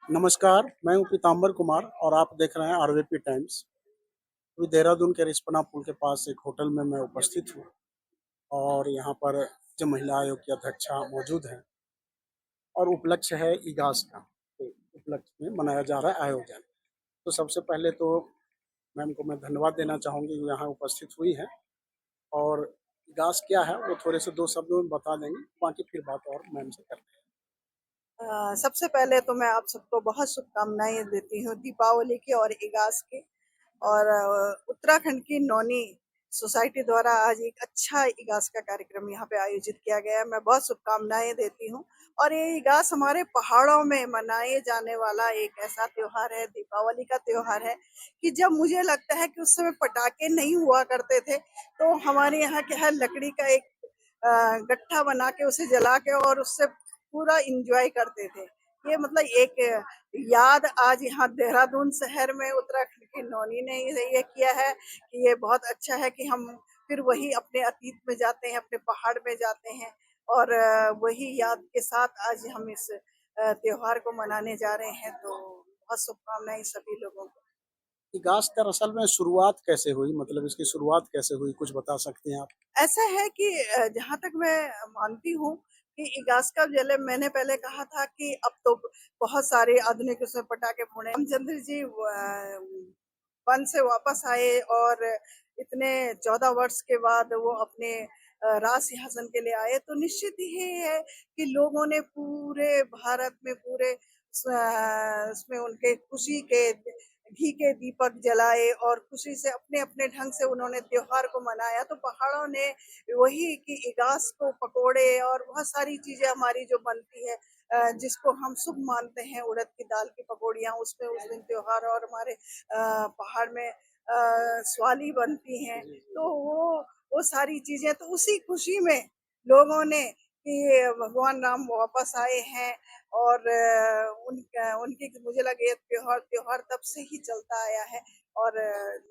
नमस्कार, मैं हूँ पीताम्बर कुमार और आप देख रहे हैं आरवीपी टाइम्स। अभी देहरादून के रिस्पना पुल के पास एक होटल में मैं उपस्थित हूँ और यहाँ पर जो महिला आयोग की अध्यक्षा मौजूद हैं और उपलक्ष्य है इगास का। तो उपलक्ष्य में मनाया जा रहा है आयोजन। तो सबसे पहले तो मैम को मैं धन्यवाद देना चाहूँगी जो यहाँ उपस्थित हुई हैं और इगास क्या है वो थोड़े से 2 शब्दों में बता देंगी, बाकी फिर बात और मैम से करते सबसे पहले तो मैं आप सबको बहुत शुभकामनाएं देती हूँ दीपावली की और इगास की। और उत्तराखंड की नौनी सोसाइटी द्वारा आज एक अच्छा इगास का कार्यक्रम यहाँ पे आयोजित किया गया है। मैं बहुत शुभकामनाएं देती हूँ। और ये इगास हमारे पहाड़ों में मनाए जाने वाला एक ऐसा त्योहार है, दीपावली का त्योहार है, कि जब मुझे लगता है कि उस समय पटाखे नहीं हुआ करते थे, तो हमारे यहाँ क्या है, लकड़ी का एक गट्ठा बना के उसे जला के और उससे पूरा इंजॉय करते थे। ये मतलब एक याद आज यहाँ देहरादून शहर में उत्तराखंड की नौनी ने ये किया है कि ये बहुत अच्छा है कि हम फिर वही अपने अतीत में जाते हैं, अपने पहाड़ में जाते हैं और वही याद के साथ आज हम इस त्योहार को मनाने जा रहे हैं। तो बहुत शुभकामनाएं सभी लोगों को। हैं। इगास दरअसल में शुरुआत कैसे हुई? मतलब इसकी शुरुआत कैसे हुई, कुछ बता सकती हैं आप? ऐसा है कि जहाँ तक मैं मानती हूँ कि इगास का जले मैंने पहले कहा था कि अब तो बहुत सारे आधुनिक उसमें पटाखे फोड़े। रामचंद्र जी वन से वापस आए और इतने 14 वर्ष के बाद वो अपने राज सिंहासन के लिए आए, तो निश्चित ही है कि लोगों ने पूरे भारत में पूरे उसमें उनके खुशी के घी के दीपक जलाए और खुशी से अपने अपने ढंग से उन्होंने त्योहार को मनाया। तो पहाड़ों ने वही कि इगास को पकोड़े और बहुत सारी चीजें हमारी जो बनती है, जिसको हम शुभ मानते हैं, उड़द की दाल की पकौड़ियाँ, उसमें उस दिन त्योहार और हमारे पहाड़ में स्वाली बनती हैं। तो वो सारी चीजें तो उसी खुशी में लोगों ने कि भगवान राम वापस आए हैं और उनकी मुझे लगे त्योहार त्योहार तब से ही चलता आया है और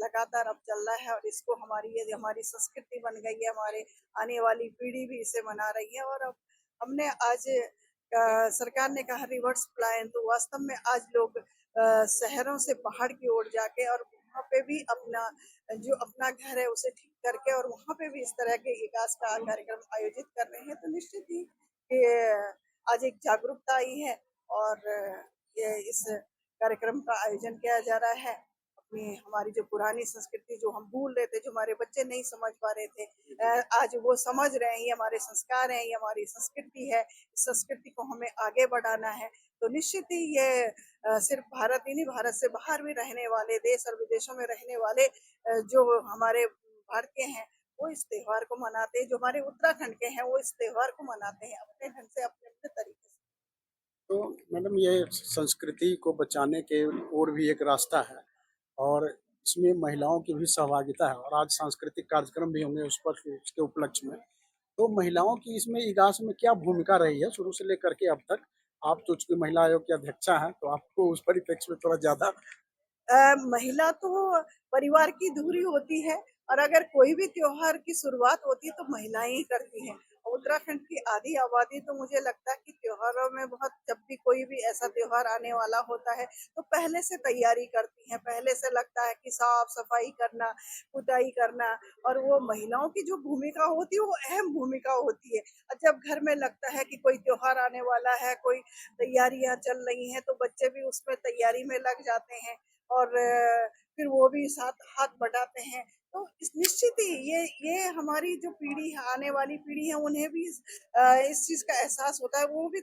लगातार अब चल रहा है। और इसको ये हमारी संस्कृति बन गई है, हमारे आने वाली पीढ़ी भी इसे मना रही है। और अब हमने आज सरकार ने कहा रिवर्स प्लान, तो वास्तव में आज लोग शहरों से पहाड़ की ओर जाके और वहाँ पे भी अपना जो अपना घर है उसे ठीक करके और वहाँ पे भी इस तरह के विकास का कार्यक्रम आयोजित कर रहे हैं। तो निश्चित ही ये आज एक जागरूकता आई है और ये इस कार्यक्रम का आयोजन किया जा रहा है। अपनी हमारी जो पुरानी संस्कृति जो हम भूल रहे थे, जो हमारे बच्चे नहीं समझ पा रहे थे, आज वो समझ रहे हैं। ये हमारे संस्कार हैं, ये हमारी संस्कृति है, इस संस्कृति को हमें आगे बढ़ाना है। तो निश्चित ही ये सिर्फ भारत ही नहीं, भारत से बाहर भी रहने वाले, देश और विदेशों में रहने वाले जो हमारे भारतीय हैं, वो इस त्योहार को मनाते हैं। जो हमारे उत्तराखंड के हैं वो इस त्योहार को मनाते हैं अपने ढंग से, अपने अपने तरीके से। तो मैडम ये संस्कृति को बचाने के और भी एक रास्ता है और इसमें महिलाओं की भी सहभागिता है और आज सांस्कृतिक कार्यक्रम भी होंगे उस पर उसके उपलक्ष्य में। तो महिलाओं की इसमें इगास में क्या भूमिका रही है शुरू से लेकर के अब तक? आप तो चूंकि महिला आयोग की अध्यक्षा हैं तो आपको उस परिप्रेक्ष्य में थोड़ा ज्यादा। महिला तो परिवार की धुरी होती है और अगर कोई भी त्योहार की शुरुआत होती है तो महिलाएं ही करती हैं। और उत्तराखंड की आधी आबादी तो मुझे लगता है कि त्योहारों में बहुत, जब भी कोई भी ऐसा त्योहार आने वाला होता है तो पहले से तैयारी करती हैं, पहले से लगता है कि साफ सफाई करना, पुताई करना। और वो महिलाओं की जो भूमिका होती है वो अहम भूमिका होती है। और जब घर में लगता है कि कोई त्योहार आने वाला है, कोई तैयारियां चल रही हैं, तो बच्चे भी उसमें तैयारी में लग जाते हैं और फिर वो भी साथ हाथ बटाते हैं। तो इस निश्चित ही ये हमारी जो पीढ़ी है, आने वाली पीढ़ी है, उन्हें भी इस चीज का एहसास होता है। वो भी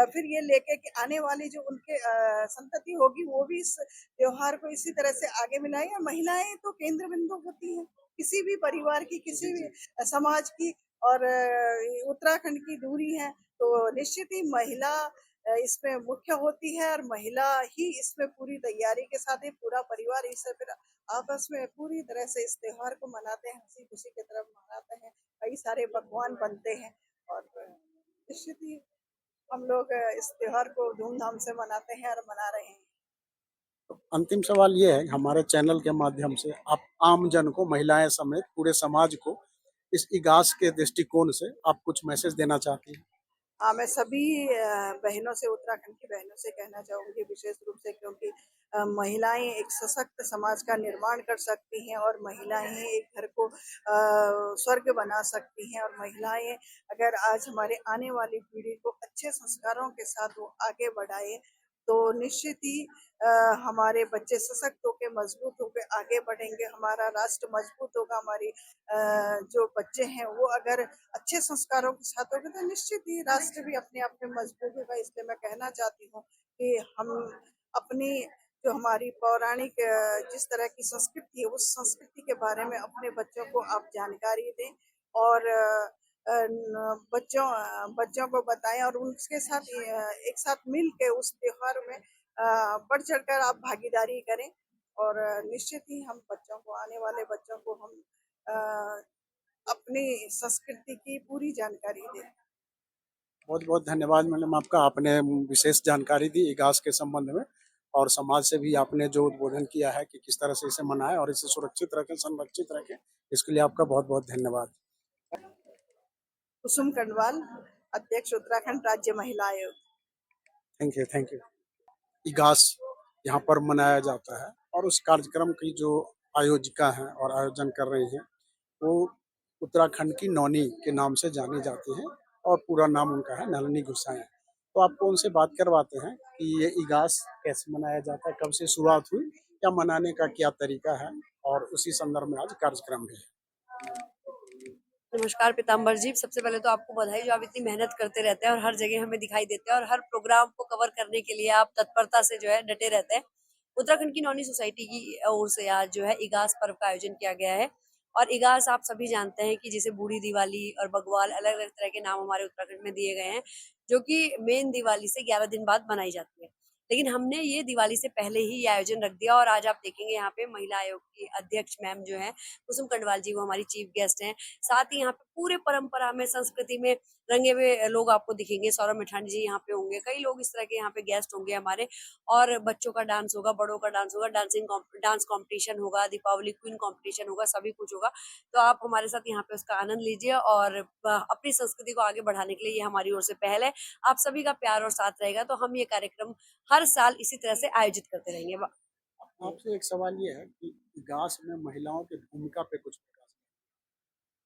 फिर ये लेके कि आने वाली जो उनके संतति होगी वो भी इस त्योहार को इसी तरह से आगे मिलाएंगे। महिलाएं तो केंद्र बिंदु होती हैं किसी भी परिवार की, किसी भी समाज की। और उत्तराखंड की दूरी है तो निश्चित ही महिला इसमें मुख्य होती है और महिला ही इसमें पूरी तैयारी के साथ ही पूरा परिवार इसे फिर आपस में पूरी तरह से इस त्योहार को मनाते हैं, हंसी खुशी की तरफ मनाते हैं। कई सारे पकवान बनते हैं और निश्चित ही हम लोग इस त्योहार को धूमधाम से मनाते हैं और मना रहे हैं। अंतिम सवाल ये है हमारे चैनल के माध्यम से आप आम जन को, महिलाएं समेत पूरे समाज को इस इगास के दृष्टिकोण से आप कुछ मैसेज देना चाहती हैं? मैं सभी बहनों से, उत्तराखंड की बहनों से कहना चाहूँगी विशेष रूप से, क्योंकि महिलाएं एक सशक्त समाज का निर्माण कर सकती हैं और महिलाएं ही एक घर को स्वर्ग बना सकती हैं। और महिलाएं अगर आज हमारे आने वाली पीढ़ी को अच्छे संस्कारों के साथ वो आगे बढ़ाए, तो निश्चित ही हमारे बच्चे सशक्त होकर मजबूत होकर आगे बढ़ेंगे, हमारा राष्ट्र मजबूत होगा। हमारी जो बच्चे हैं वो अगर अच्छे संस्कारों के साथ होंगे तो निश्चित ही राष्ट्र भी अपने आप में मजबूत होगा। इसलिए मैं कहना चाहती हूँ कि हम अपनी जो हमारी पौराणिक जिस तरह की संस्कृति है उस संस्कृति के बारे में अपने बच्चों को आप जानकारी दें और बच्चों को बताएं और उनके साथ एक साथ मिल के उस त्योहार में बढ़ चढ़कर आप भागीदारी करें। और निश्चित ही हम बच्चों को, आने वाले बच्चों को हम अ, अपनी संस्कृति की पूरी जानकारी दें। बहुत बहुत धन्यवाद मैडम आपका, आपने विशेष जानकारी दी इगास के संबंध में और समाज से भी आपने जो उद्बोधन किया है कि किस तरह से इसे मनाएं और इसे सुरक्षित रखें, संरक्षित रखें, इसके लिए आपका बहुत बहुत धन्यवाद। कुसुम कंडवाल, अध्यक्ष उत्तराखंड राज्य महिला आयोग। Thank you, thank you. Igas यहाँ पर मनाया जाता है और उस कार्यक्रम की जो आयोजिका हैं और आयोजन कर रही हैं वो उत्तराखंड की नौनी के नाम से जानी जाती हैं और पूरा नाम उनका है नलिनी गुसाई। तो आपको उनसे बात करवाते हैं कि ये इगास कैसे मनाया जाता है, कब से शुरुआत हुई, या मनाने का क्या तरीका है, और उसी संदर्भ में आज कार्यक्रम भी है। नमस्कार पीताम्बर जी, सबसे पहले तो आपको बधाई जो आप इतनी मेहनत करते रहते हैं और हर जगह हमें दिखाई देते हैं और हर प्रोग्राम को कवर करने के लिए आप तत्परता से जो है डटे रहते हैं। उत्तराखंड की नौनी सोसाइटी की ओर से आज जो है इगास पर्व का आयोजन किया गया है और इगास आप सभी जानते हैं कि जिसे बूढ़ी दिवाली और बग्वाल अलग अलग तरह के नाम हमारे उत्तराखंड में दिए गए हैं, जो कि मेन दिवाली से 11 दिन बाद मनाई जाती है। लेकिन हमने ये दिवाली से पहले ही ये आयोजन रख दिया और आज आप देखेंगे यहाँ पे महिला आयोग की अध्यक्ष मैम जो है कुसुम कंडवाल जी, वो हमारी चीफ गेस्ट हैं। साथ ही यहाँ पे पूरे परंपरा में, संस्कृति में रंगे हुए लोग आपको दिखेंगे। सौरभ मिठानी जी यहाँ पे होंगे, कई लोग इस तरह के यहाँ पे गेस्ट होंगे हमारे। और बच्चों का डांस होगा, बड़ों का डांस होगा, डांस कॉम्पिटिशन होगा, दीपावली क्वीन कॉम्पिटिशन होगा, सभी कुछ होगा। तो आप हमारे साथ यहाँ पे उसका आनंद लीजिए और अपनी संस्कृति को आगे बढ़ाने के लिए ये हमारी ओर से पहल है। आप सभी का प्यार और साथ रहेगा तो हम ये कार्यक्रम हर साल इसी तरह से आयोजित करते रहेंगे। आपसे एक सवाल ये है कि इगास में महिलाओं की भूमिका पे कुछ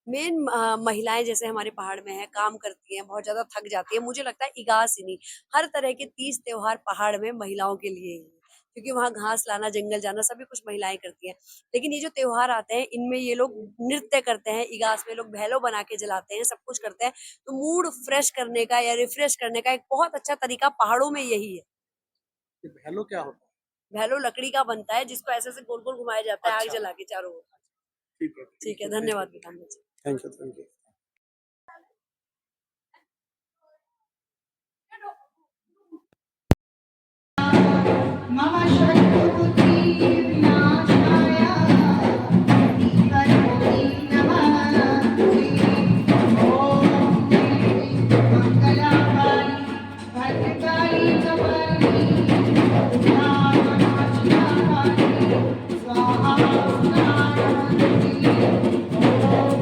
मेन महिलाएं जैसे हमारे पहाड़ में है, काम करती हैं, बहुत ज्यादा थक जाती है। मुझे लगता है इगास ही नहीं, हर तरह के 30 त्योहार पहाड़ में महिलाओं के लिए ही है, क्योंकि वहाँ घास लाना, जंगल जाना सभी कुछ महिलाएं करती हैं। लेकिन ये जो त्योहार आते हैं इनमें ये लोग नृत्य करते हैं, इगास में लोग भैलो बना के जलाते हैं, सब कुछ करते हैं। तो मूड फ्रेश करने का या रिफ्रेश करने का एक बहुत अच्छा तरीका पहाड़ों में यही है। भैलो क्या होता है? भैलो लकड़ी का बनता है जिसको ऐसे ऐसे गोल गोल घुमाया जाता है, आग अच्छा। जला के चारों ओर। ठीक है, ठीक है, धन्यवाद Pitambar ji. Thank you, thank you. मम शत्रुबुद्धि विनाशाय करोमि नमः। ओम मंगलाकाली भद्रकाली कपालिनी उमानाशिकाली स्वाहा स्वाहा। ओम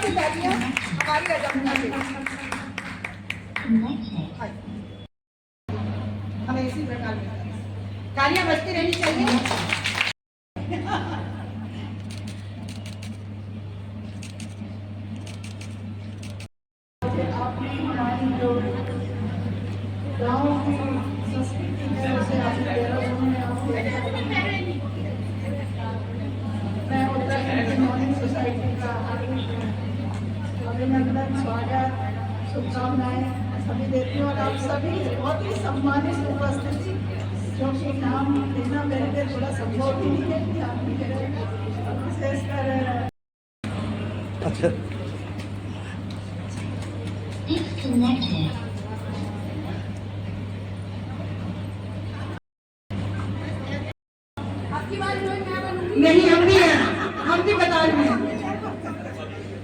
सी तालियां हमारी अजंता के लिए। हमें इसी प्रकार तालियां बजती रहनी चाहिए। आपने हमारी जो गाँव की संस्कृति है उसे आपने देहरादून में मैं उत्तराखंड की मॉर्निंग सोसाइटी का अभिनंदन, स्वागत, शुभकामनाएं सभी देती हूँ। और आप सभी बहुत ही सम्मानित उपस्थिति, जो कि नाम लेना मेरे लिए थोड़ा संभव ही नहीं है कि आप विशेषकर नहीं, हम भी बता रहे हैं।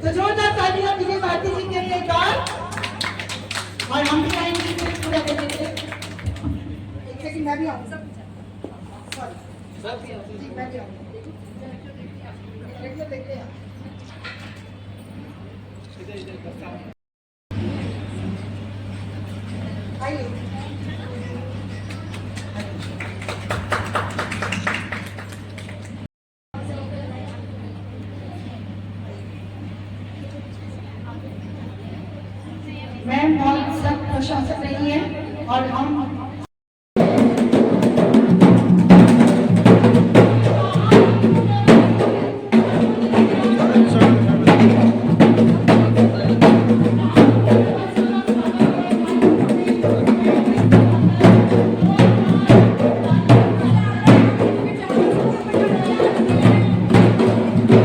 तो जोरदार तालियां विजय भारती जी के लिए एक बार, और हम भी आएंगे पूरा करने के लिए। एक सेकंड, मैं भी आऊँ। जी, मैं भी आऊँ। देखते हैं। आइए। मैं बहुत सख्त प्रशासक रही है और हम